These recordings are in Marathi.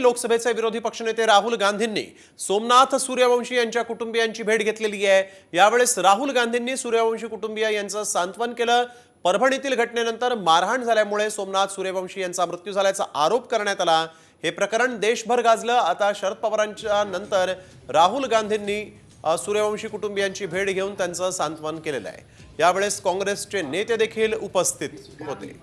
लोकसभेचे विरोधी पक्षनेते राहुल गांधींनी सोमनाथ सूर्यवंशी यांच्या कुटुंबियांची भेट घेतलेली आहे। यावेळेस राहुल गांधींनी सूर्यवंशी कुटुंबीय यांचं सांत्वन केलं। परभणीतील घटनेनंतर मारहाण झाल्यामुळे सोमनाथ सूर्यवंशी यांचा मृत्यू झाल्याचा आरोप करण्यात आला। हे प्रकरण देशभर गाजलं। आता शरद पवारांच्या नंतर राहुल गांधींनी सूर्यवंशी कुटुंबियांची भेट घेऊन त्यांचं सांत्वन केलेलं आहे। यावेळेस काँग्रेसचे नेते देखील उपस्थित होते।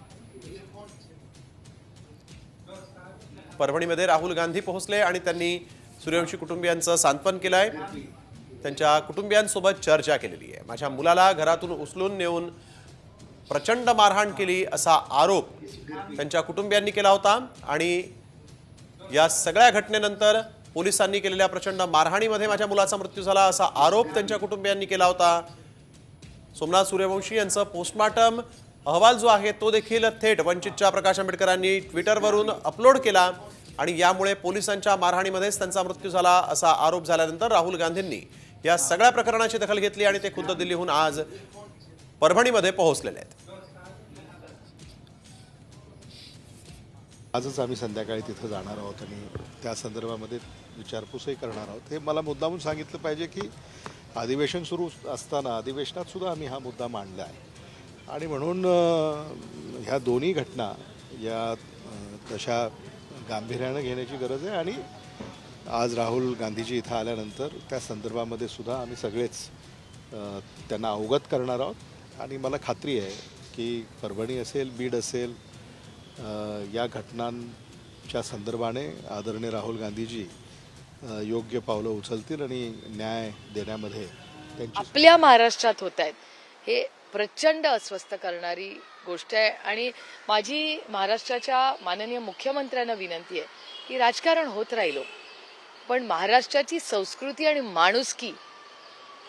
परभणीमध्ये राहुल गांधी पोहोचले आणि त्यांनी सूर्यवंशी कुटुंबियांचं सांत्वन केलंय। त्यांच्या कुटुंबियांसोबत चर्चा केलेली आहे। माझ्या मुलाला घरातून उचलून नेऊन प्रचंड मारहाण केली असा आरोप त्यांच्या कुटुंबियांनी केला होता आणि या सगळ्या घटनेनंतर पोलिसांनी केलेल्या प्रचंड मारहाणीमध्ये माझ्या मुलाचा मृत्यू झाला असा आरोप त्यांच्या कुटुंबियांनी केला होता। सोमनाथ सूर्यवंशी यांचा पोस्टमार्टम अहवाल जो आहे तो देखील थेट वंचितच्या प्रकाश आंबेडकरांनी ट्विटरवरून अपलोड केला आणि यामुळे पोलिसांच्या मारहाणीमध्येच त्यांचा मृत्यू झाला असा आरोप झाल्यानंतर राहुल गांधींनी या सगळ्या प्रकरणाची दखल घेतली आणि ते खुद्द दिल्लीहून आज परभणीमध्ये पोहोचलेले आहेत। आजच आम्ही संध्याकाळी तिथे जाणार आहोत आणि त्या संदर्भामध्ये विचारपूसही करणार आहोत। हे मला मुद्दामून सांगितलं पाहिजे की अधिवेशन सुरू असताना अधिवेशनात सुद्धा आम्ही हा मुद्दा मांडला आहे आणि म्हणून ह्या दोन्ही घटना या तशा गांभीर्यानं घेण्याची गरज आहे आणि आज राहुल गांधीजी इथं आल्यानंतर त्या संदर्भामध्ये सुद्धा आम्ही सगळेच त्यांना अवगत करणार आहोत आणि मला खात्री आहे की परभणी असेल बीड असेल या घटनांच्या संदर्भाने आदरणीय राहुल गांधीजी योग्य पावलं उचलतील आणि न्याय देण्यामध्ये त्यांची आपल्या महाराष्ट्रात होत आहेत हे प्रचंड अस्वस्थ करणारी गोष्ट आहे आणि माझी महाराष्ट्राच्या माननीय मुख्यमंत्र्यांना विनंती आहे की राजकारण होत राहिलो पण महाराष्ट्राची संस्कृती आणि माणुसकी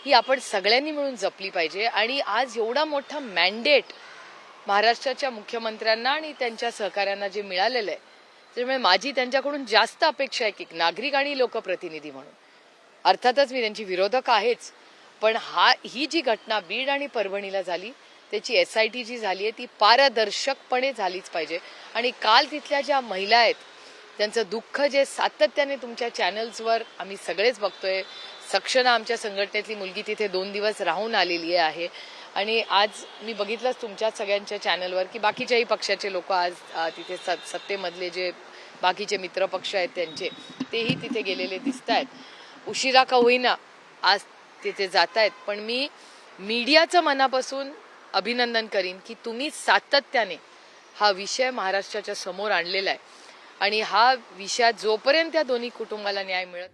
ही आपण सगळ्यांनी मिळून जपली पाहिजे आणि आज एवढा मोठा मॅन्डेट महाराष्ट्राच्या मुख्यमंत्र्यांना आणि त्यांच्या सहकाऱ्यांना जे मिळालेलं आहे त्यामुळे माझी त्यांच्याकडून जास्त अपेक्षा आहे की नागरिक आणि लोकप्रतिनिधी म्हणून अर्थातच मी त्यांची विरोधक आहेच पण ही जी घटना बीड आणि परभणीला झाली त्याची SIT जी झाली आहे ती पारदर्शकपणे झालीच पाहिजे आणि काल तिथल्या ज्या महिला आहेत त्यांचं दुःख जे सातत्याने तुमच्या चॅनल्सवर आम्ही सगळेच बघतोय। सक्षना आमच्या संघटनेतली मुलगी तिथे 2 दिवस राहून आलेली आहे आणि आज मी बघितलंच तुमच्या सगळ्यांच्या चॅनलवर की बाकीच्याही पक्षाचे लोक आज तिथे सत्तेमधले जे बाकीचे मित्र पक्ष आहेत त्यांचे तेही तिथे गेलेले दिसत आहेत। उशिरा का होईना आज तिथे जात आहेत पण मी मीडियाचं मनापासून अभिनंदन करीन की तुम्ही सातत्याने हा विषय महाराष्ट्राच्या समोर आणलेला आहे आणि हा विषय जोपर्यंत त्या दोन्ही कुटुंबाला न्याय मिळत